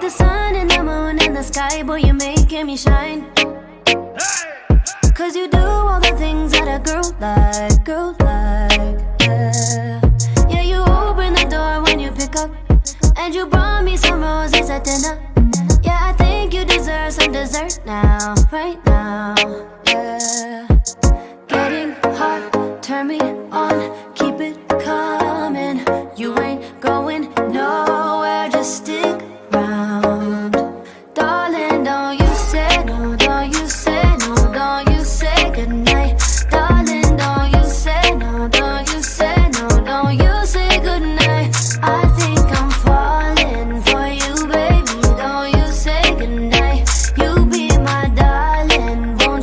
The sun and the moon and the sky, boy, you're making me shine. Cause you do all the things that a girl like, yeah. Yeah, you open the door when you pick up, and you brought me some roses at dinner. Yeah, I think you deserve some dessert now, right now, yeah.